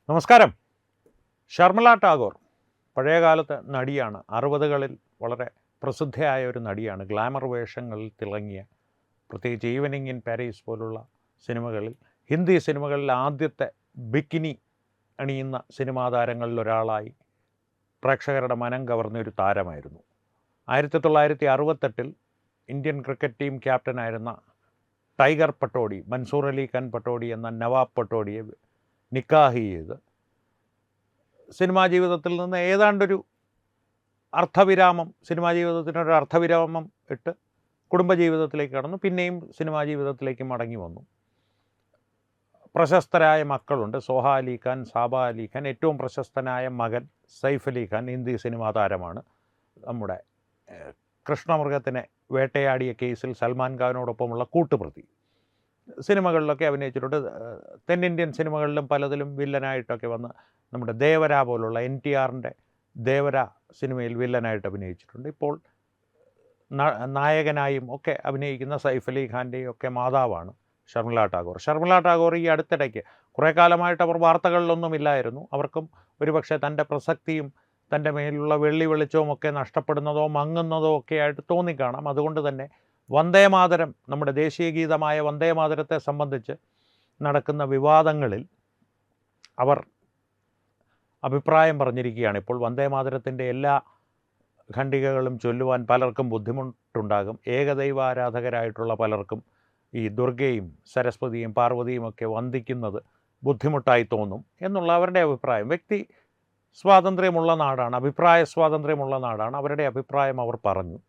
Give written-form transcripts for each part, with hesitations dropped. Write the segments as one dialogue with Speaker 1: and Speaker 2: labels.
Speaker 1: നമസ്കാരം. ഷർമിള ടാഗോർ പഴയകാലത്ത് നടിയാണ്. 60കളിൽ വളരെ പ്രസിദ്ധയായ ഒരു നടിയാണ്. ഗ്ലാമർ വേഷങ്ങളിൽ തിളങ്ങിയ, പ്രത്യേകിച്ച് ഈവനിങ് ഇൻ പാരീസ് പോലുള്ള സിനിമകളിൽ, ഹിന്ദി സിനിമകളിൽ ആദ്യത്തെ ബിക്കിനി അണിയുന്ന സിനിമാ താരങ്ങളിൽ ഒരാളായി പ്രേക്ഷകരുടെ മനം കവർന്നൊരു താരമായിരുന്നു. 1968 ഇന്ത്യൻ ക്രിക്കറ്റ് ടീം ക്യാപ്റ്റനായിരുന്ന ടൈഗർ പട്ടോഡി, മൻസൂർ അലി ഖാൻ പട്ടോഡി എന്ന നവാബ് പട്ടോഡിയെ നിക്കാഹ് ചെയ്ത് സിനിമാ ജീവിതത്തിൽ നിന്ന് ഏതാണ്ടൊരു അർത്ഥവിരാമം, സിനിമാ ജീവിതത്തിനൊരു അർത്ഥവിരാമം ഇട്ട് കുടുംബജീവിതത്തിലേക്ക് കടന്നു. പിന്നെയും സിനിമാ ജീവിതത്തിലേക്ക് മടങ്ങി വന്നു. പ്രശസ്തരായ മക്കളുണ്ട്. സോഹ അലി ഖാൻ, സാബ അലി ഖാൻ. ഏറ്റവും പ്രശസ്തനായ മകൻ സൈഫ് അലി ഖാൻ ഹിന്ദി സിനിമാ താരമാണ്. നമ്മുടെ കൃഷ്ണമൃഗത്തിനെ വേട്ടയാടിയ കേസിൽ സൽമാൻ ഖാനോടൊപ്പമുള്ള കൂട്ടുപ്രതി. സിനിമകളിലൊക്കെ അഭിനയിച്ചിട്ടുണ്ട്. തെന്നിന്ത്യൻ സിനിമകളിലും പലതിലും വില്ലനായിട്ടൊക്കെ വന്ന് നമ്മുടെ ദേവര പോലുള്ള NTRൻ്റെ ദേവര സിനിമയിൽ വില്ലനായിട്ട് അഭിനയിച്ചിട്ടുണ്ട്. ഇപ്പോൾ നായകനായും ഒക്കെ അഭിനയിക്കുന്ന സൈഫ് അലി ഖാൻ്റെയും ഒക്കെ മാതാവാണ് ഷർമിള ടാഗോർ. ഷർമിള ടാഗോർ ഈ അടുത്തിടയ്ക്ക്, കുറേ കാലമായിട്ട് അവർ വാർത്തകളിലൊന്നുമില്ലായിരുന്നു. അവർക്കും ഒരുപക്ഷെ തൻ്റെ പ്രസക്തിയും തൻ്റെ മേലുള്ള വെള്ളി വെളിച്ചവും ഒക്കെ നഷ്ടപ്പെടുന്നതോ മങ്ങുന്നതോ ഒക്കെ ആയിട്ട് തോന്നിക്കാണാം. അതുകൊണ്ട് തന്നെ വന്ദേമാതരം, നമ്മുടെ ദേശീയ ഗീതമായ വന്ദേമാതരത്തെ സംബന്ധിച്ച് നടക്കുന്ന വിവാദങ്ങളിൽ അവർ അഭിപ്രായം പറഞ്ഞിരിക്കുകയാണ്. ഇപ്പോൾ വന്ദേമാതരത്തിൻ്റെ എല്ലാ ഖണ്ഡികകളും ചൊല്ലുവാൻ പലർക്കും ബുദ്ധിമുട്ടുണ്ടാകും. ഏകദൈവാരാധകരായിട്ടുള്ള പലർക്കും ഈ ദുർഗയും സരസ്വതിയും പാർവതിയും ഒക്കെ വന്ദിക്കുന്നത് ബുദ്ധിമുട്ടായി തോന്നും എന്നുള്ള അവരുടെ അഭിപ്രായം. വ്യക്തി സ്വാതന്ത്ര്യമുള്ള നാടാണ്, അഭിപ്രായ സ്വാതന്ത്ര്യമുള്ള നാടാണ്. അവരുടെ അഭിപ്രായം അവർ പറഞ്ഞു.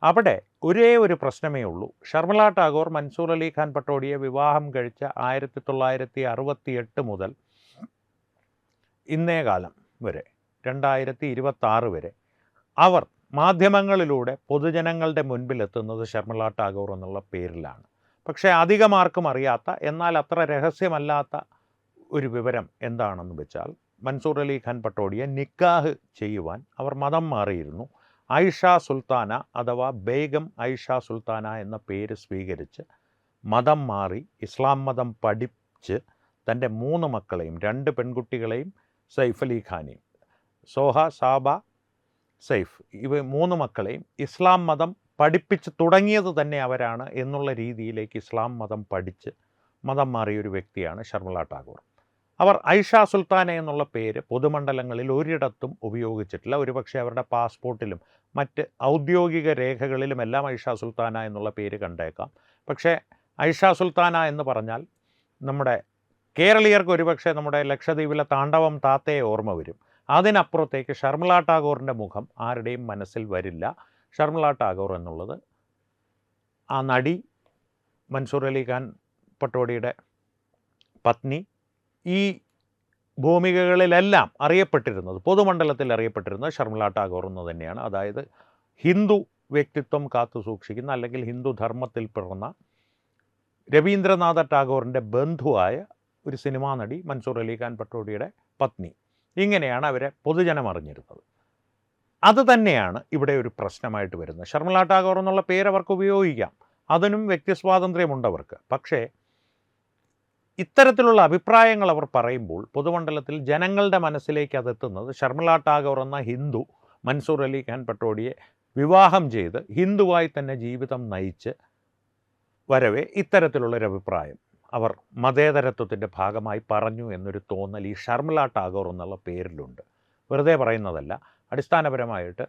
Speaker 1: അവിടെ ഒരേ ഒരു പ്രശ്നമേ ഉള്ളൂ. ഷർമിള ടാഗോർ മൻസൂർ അലി ഖാൻ പട്ടോഡിയെ വിവാഹം കഴിച്ച 1968 മുതൽ ഇന്നേ കാലം വരെ, 2026 വരെ, അവർ മാധ്യമങ്ങളിലൂടെ പൊതുജനങ്ങളുടെ മുൻപിലെത്തുന്നത് ഷർമിള ടാഗോർ എന്നുള്ള പേരിലാണ്. പക്ഷേ അധികമാർക്കും അറിയാത്ത, എന്നാൽ അത്ര രഹസ്യമല്ലാത്ത ഒരു വിവരം എന്താണെന്ന് വെച്ചാൽ, മൻസൂർ അലി ഖാൻ പട്ടോഡിയെ നിക്കാഹ് ചെയ്യുവാൻ അവർ മതം മാറിയിരുന്നു. ഐഷ സുൽത്താന അഥവാ ബേഗം ഐഷ സുൽത്താന എന്ന പേര് സ്വീകരിച്ച് മതം മാറി ഇസ്ലാം മതം പഠിച്ച് തൻ്റെ 3 മക്കളെയും, 2 പെൺകുട്ടികളെയും സൈഫ് അലി ഖാനെയും, സോഹ, സാബ, സൈഫ്, ഇവ 3 മക്കളെയും ഇസ്ലാം മതം പഠിപ്പിച്ച് തുടങ്ങിയത് തന്നെ അവരാണ് എന്നുള്ള രീതിയിലേക്ക് ഇസ്ലാം മതം പഠിച്ച് മതം മാറിയൊരു വ്യക്തിയാണ് ഷർമിള ടാഗോർ. അവർ ഐഷ സുൽത്താന എന്നുള്ള പേര് പൊതുമണ്ഡലങ്ങളിൽ ഒരിടത്തും ഉപയോഗിച്ചിട്ടില്ല. ഒരുപക്ഷെ അവരുടെ പാസ്പോർട്ടിലും മറ്റ് ഔദ്യോഗിക രേഖകളിലുമെല്ലാം ഐഷ സുൽത്താന എന്നുള്ള പേര് കണ്ടേക്കാം. പക്ഷേ ഐഷ സുൽത്താന എന്ന് പറഞ്ഞാൽ നമ്മുടെ കേരളീയർക്ക് ഒരുപക്ഷെ നമ്മുടെ ലക്ഷദ്വീപിലെ താണ്ഡവം താത്തയെ ഓർമ്മ വരും. അതിനപ്പുറത്തേക്ക് ഷർമിള ടാഗോറിൻ്റെ മുഖം ആരുടെയും മനസ്സിൽ വരില്ല. ഷർമിള ടാഗോർ എന്നുള്ളത് ആ നടി, മൻസൂർ അലി ഖാൻ പട്ടോഡിയുടെ പത്നി, ഈ ഭൂമികകളിലെല്ലാം അറിയപ്പെട്ടിരുന്നത്, പൊതുമണ്ഡലത്തിൽ അറിയപ്പെട്ടിരുന്നത് ഷർമിള ടാഗോർ എന്ന് തന്നെയാണ്. അതായത് ഹിന്ദു വ്യക്തിത്വം കാത്തു സൂക്ഷിക്കുന്ന, അല്ലെങ്കിൽ ഹിന്ദു ധർമ്മത്തിൽ പിറന്ന രവീന്ദ്രനാഥ ടാഗോറിൻ്റെ ബന്ധുവായ ഒരു സിനിമാ നടി മൻസൂർ അലി ഖാൻ പട്ടോഡിയുടെ പത്നി. ഇങ്ങനെയാണ് അവരെ പൊതുജനം അറിഞ്ഞിരുന്നത്. അത് തന്നെയാണ് ഇവിടെ ഒരു പ്രശ്നമായിട്ട് വരുന്നത്. ഷർമിള ടാഗോർ എന്നുള്ള പേര് അവർക്ക് ഉപയോഗിക്കാം, അതിനും വ്യക്തിസ്വാതന്ത്ര്യമുണ്ടവർക്ക്. പക്ഷേ ഇത്തരത്തിലുള്ള അഭിപ്രായങ്ങൾ അവർ പറയുമ്പോൾ പൊതുമണ്ഡലത്തിൽ ജനങ്ങളുടെ മനസ്സിലേക്ക് അതെത്തുന്നത് ഷർമിള ടാഗോർ എന്ന ഹിന്ദു മൻസൂർ അലി ഖാൻ പട്ടോഡിയെ വിവാഹം ചെയ്ത് ഹിന്ദുവായി തന്നെ ജീവിതം നയിച്ച് വരവേ ഇത്തരത്തിലുള്ളൊരഭിപ്രായം അവർ മതേതരത്വത്തിൻ്റെ ഭാഗമായി പറഞ്ഞു എന്നൊരു തോന്നൽ ഈ ഷർമിള ടാഗോർ എന്നുള്ള പേരിലുണ്ട്. വെറുതെ പറയുന്നതല്ല. അടിസ്ഥാനപരമായിട്ട്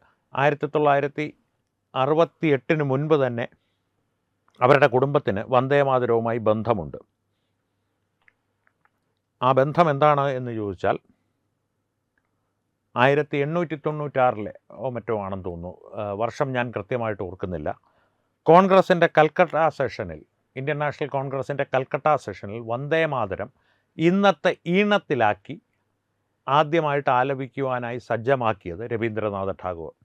Speaker 1: 1968 മുൻപ് തന്നെ അവരുടെ കുടുംബത്തിന് വന്ദേമാതരവുമായി ബന്ധമുണ്ട്. ആ ബന്ധം എന്താണ് എന്ന് ചോദിച്ചാൽ, 1896 മറ്റോ ആണെന്ന് തോന്നുന്നു, വർഷം ഞാൻ കൃത്യമായിട്ട് ഓർക്കുന്നില്ല, കോൺഗ്രസിൻ്റെ കൽക്കട്ട സെഷനിൽ, ഇന്ത്യൻ നാഷണൽ കോൺഗ്രസിൻ്റെ കൽക്കട്ട സെഷനിൽ വന്ദേമാതരം ഇന്നത്തെ ഈണത്തിലാക്കി ആദ്യമായിട്ട് ആലപിക്കുവാനായി സജ്ജമാക്കിയത് രവീന്ദ്രനാഥ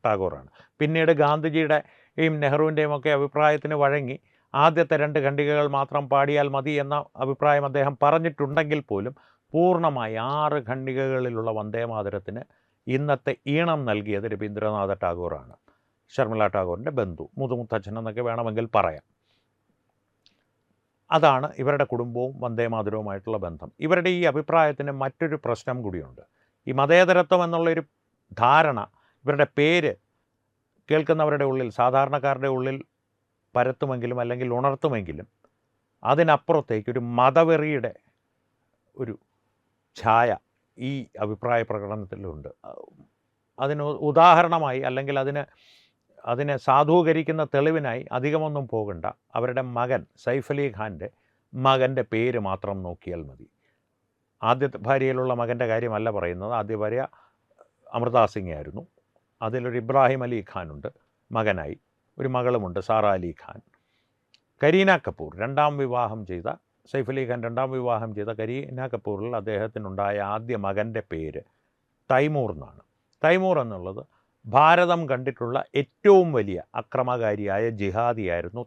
Speaker 1: ടാഗോറാണ്. പിന്നീട് ഗാന്ധിജിയുടെയും നെഹ്റുവിൻ്റെയും ഒക്കെ അഭിപ്രായത്തിന് വഴങ്ങി ആദ്യത്തെ 2 ഖണ്ഡികകൾ മാത്രം പാടിയാൽ മതി എന്ന അഭിപ്രായം അദ്ദേഹം പറഞ്ഞിട്ടുണ്ടെങ്കിൽ പോലും പൂർണ്ണമായി 6 ഖണ്ഡികകളിലുള്ള വന്ദേമാതരത്തിന് ഇന്നത്തെ ഈണം നൽകിയത് രവീന്ദ്രനാഥ ടാഗോറാണ്. ഷർമിള ടാഗോറിൻ്റെ ബന്ധു, മുതുമുത്തച്ഛൻ എന്നൊക്കെ വേണമെങ്കിൽ പറയാം. അതാണ് ഇവരുടെ കുടുംബവും വന്ദേമാതരവുമായിട്ടുള്ള ബന്ധം. ഇവരുടെ ഈ അഭിപ്രായത്തിന് മറ്റൊരു പ്രശ്നം കൂടിയുണ്ട്. ഈ മതേതരത്വം എന്നുള്ളൊരു ധാരണ ഇവരുടെ പേര് കേൾക്കുന്നവരുടെ ഉള്ളിൽ, സാധാരണക്കാരുടെ ഉള്ളിൽ പരത്തുമെങ്കിലും അല്ലെങ്കിൽ ഉണർത്തുമെങ്കിലും അതിനപ്പുറത്തേക്ക് ഒരു മതവെറിയുടെ ഒരു ഛായ ഈ അഭിപ്രായ പ്രകടനത്തിലുണ്ട്. അതിന് ഉദാഹരണമായി അല്ലെങ്കിൽ അതിനെ സാധൂകരിക്കുന്ന തെളിവിനായി അധികമൊന്നും പോകണ്ട. അവരുടെ മകൻ സൈഫ് അലി ഖാൻ്റെ മകൻ്റെ പേര് മാത്രം നോക്കിയാൽ മതി. ആദ്യത്തെ ഭാര്യയിലുള്ള മകൻ്റെ കാര്യമല്ല പറയുന്നത്. ആദ്യ ഭാര്യ അമൃത സിംഗ് ആയിരുന്നു. അതിലൊരു ഇബ്രാഹിം അലി ഖാനുണ്ട് മകനായി. ഒരു മകളുമുണ്ട്, സാറ അലി ഖാൻ. കരീന കപൂർ സൈഫ് അലി ഖാൻ രണ്ടാം വിവാഹം ചെയ്ത കരീന കപൂറിൽ അദ്ദേഹത്തിനുണ്ടായ ആദ്യ മകൻ്റെ പേര് തൈമൂർ എന്നാണ്. തൈമൂർ എന്നുള്ളത് ഭാരതം കണ്ടിട്ടുള്ള ഏറ്റവും വലിയ അക്രമകാരിയായ ജിഹാദിയായിരുന്നു.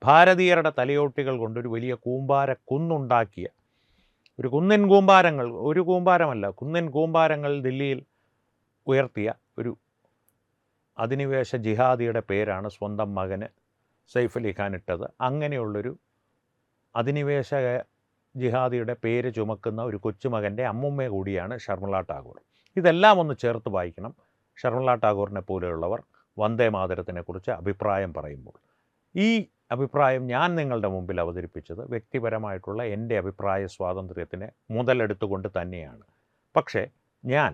Speaker 1: ഭാരതീയരുടെ തലയോട്ടികൾ കൊണ്ട് ഒരു വലിയ കുന്നുണ്ടാക്കിയ ഒരു കുന്നിൻ കൂമ്പാരങ്ങൾ ദില്ലിയിൽ ഉയർത്തിയ ഒരു അധിനിവേശ ജിഹാദിയുടെ പേരാണ് സ്വന്തം മകന് സൈഫ് അലി ഖാൻ ഇട്ടത്. അങ്ങനെയുള്ളൊരു അധിനിവേശ ജിഹാദിയുടെ പേര് ചുമക്കുന്ന ഒരു കൊച്ചുമകൻ്റെ അമ്മുമ്മ കൂടിയാണ് ശർമിള ടാഗോർ. ഇതെല്ലാം ഒന്ന് ചേർത്ത് വായിക്കണം ശർമിള ടാഗോറിനെ പോലെയുള്ളവർ വന്ദേമാതരത്തിനെക്കുറിച്ച് അഭിപ്രായം പറയുമ്പോൾ. ഈ അഭിപ്രായം ഞാൻ നിങ്ങളുടെ മുമ്പിൽ അവതരിപ്പിച്ചത് വ്യക്തിപരമായിട്ടുള്ള എൻ്റെ അഭിപ്രായ സ്വാതന്ത്ര്യത്തിനെ മുതലെടുത്തുകൊണ്ട് തന്നെയാണ്. പക്ഷേ ഞാൻ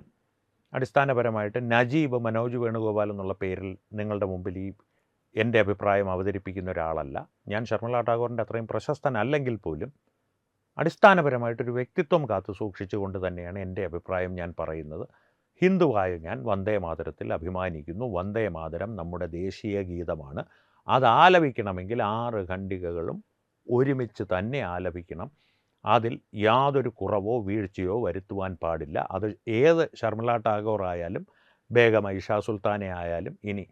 Speaker 1: അടിസ്ഥാനപരമായിട്ട് നജീബ് മനോജ് വേണുഗോപാൽ എന്നുള്ള പേരിൽ നിങ്ങളുടെ മുമ്പിൽ എൻ്റെ അഭിപ്രായം അവതരിപ്പിക്കുന്ന ഒരാളല്ല. ഞാൻ ശർമിള ടാഗോറിൻ്റെ അത്രയും പ്രശസ്തനല്ലെങ്കിൽ പോലും അടിസ്ഥാനപരമായിട്ടൊരു വ്യക്തിത്വം കാത്തു സൂക്ഷിച്ചുകൊണ്ട് തന്നെയാണ് എൻ്റെ അഭിപ്രായം ഞാൻ പറയുന്നത്. ഹിന്ദുവായ ഞാൻ വന്ദേമാതരത്തിൽ അഭിമാനിക്കുന്നു. വന്ദേമാതരം നമ്മുടെ ദേശീയ ഗീതമാണ്. അത് ആലപിക്കണമെങ്കിൽ 6 ഖണ്ഡികകളും ഒരുമിച്ച് തന്നെ ആലപിക്കണം. അതിൽ യാതൊരു കുറവോ വീഴ്ചയോ വരുത്തുവാൻ പാടില്ല. അത് ഏത് ശർമിള ടാഗോർ ആയാലും, ബേഗം ഐഷ സുൽത്താനെ ആയാലും, ഇനി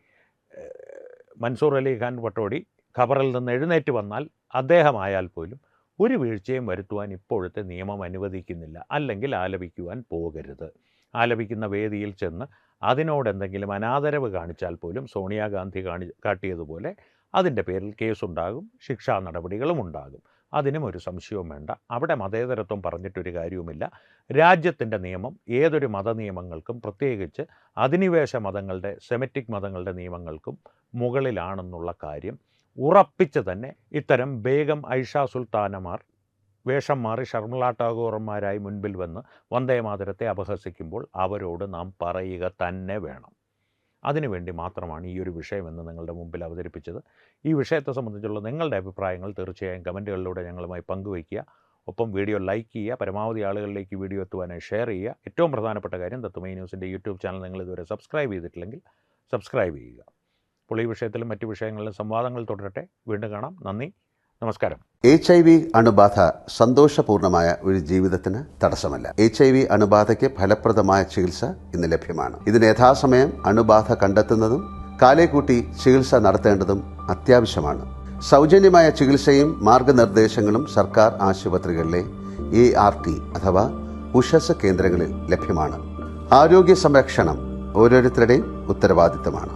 Speaker 1: മൻസൂർ അലി ഖാൻ പട്ടോടി ഖബറിൽ നിന്ന് എഴുന്നേറ്റ് വന്നാൽ അദ്ദേഹമായാൽ പോലും ഒരു വീഴ്ചയും വരുത്തുവാൻ ഇപ്പോഴത്തെ നിയമം അനുവദിക്കുന്നില്ല. അല്ലെങ്കിൽ ആലപിക്കുവാൻ പോകരുത്. ആലപിക്കുന്ന വേദിയിൽ ചെന്ന് അതിനോടെന്തെങ്കിലും അനാദരവ് കാണിച്ചാൽ പോലും സോണിയാഗാന്ധി കാട്ടിയതുപോലെ അതിൻ്റെ പേരിൽ കേസുണ്ടാകും, ശിക്ഷാ നടപടികളും ഉണ്ടാകും. അതിനും ഒരു സംശയവും വേണ്ട. അവിടെ മതേതരത്വം പറഞ്ഞിട്ടൊരു കാര്യവുമില്ല. രാജ്യത്തിൻ്റെ നിയമം ഏതൊരു മതനിയമങ്ങൾക്കും, പ്രത്യേകിച്ച് അധിനിവേശ മതങ്ങളുടെ, സെമിറ്റിക് മതങ്ങളുടെ നിയമങ്ങൾക്കും മുകളിലാണെന്നുള്ള കാര്യം ഉറപ്പിച്ച് തന്നെ ഇത്തരം ബേഗം ഐഷ സുൽത്താനമാർ വേഷം മാറി ശർമിള ടാഗോറന്മാരായി മുൻപിൽ വന്ന് വന്ദേമാതരത്തെ അപഹസിക്കുമ്പോൾ അവരോട് നാം പറയുക തന്നെ വേണം. അതിനുവേണ്ടി മാത്രമാണ് ഈ ഒരു വിഷയമെന്ന് നിങ്ങളുടെ മുമ്പിൽ അവതരിപ്പിച്ചത്. ഈ വിഷയത്തെ സംബന്ധിച്ചുള്ള നിങ്ങളുടെ അഭിപ്രായങ്ങൾ തീർച്ചയായും കമൻറ്റുകളിലൂടെ ഞങ്ങളുമായി പങ്കുവയ്ക്കുക. ഒപ്പം വീഡിയോ ലൈക്ക് ചെയ്യുക, പരമാവധി ആളുകളിലേക്ക് വീഡിയോ എത്തുവാനായി ഷെയർ ചെയ്യുക. ഏറ്റവും പ്രധാനപ്പെട്ട കാര്യം, തത്വമയി ന്യൂസിൻ്റെ യൂട്യൂബ് ചാനൽ നിങ്ങൾ ഇതുവരെ സബ്സ്ക്രൈബ് ചെയ്തിട്ടില്ലെങ്കിൽ സബ്സ്ക്രൈബ് ചെയ്യുക. അപ്പോൾ ഈ വിഷയത്തിലും മറ്റു വിഷയങ്ങളിലും സംവാദങ്ങൾ തുടരട്ടെ. വീണ്ടും കാണാം. നന്ദി, നമസ്കാരം.
Speaker 2: HIV അണുബാധ സന്തോഷപൂർണമായ ഒരു ജീവിതത്തിന് തടസ്സമല്ല. HIV അണുബാധയ്ക്ക് ഫലപ്രദമായ ചികിത്സ ഇന്ന് ലഭ്യമാണ്. ഇതിന് യഥാസമയം അണുബാധ കണ്ടെത്തുന്നതും കാലേക്കൂട്ടി ചികിത്സ നടത്തേണ്ടതും അത്യാവശ്യമാണ്. സൗജന്യമായ ചികിത്സയും മാർഗനിർദ്ദേശങ്ങളും സർക്കാർ ആശുപത്രികളിലെ ART അഥവാ ഉഷസ് കേന്ദ്രങ്ങളിൽ ലഭ്യമാണ്. ആരോഗ്യ സംരക്ഷണം ഓരോരുത്തരുടെയും ഉത്തരവാദിത്തമാണ്.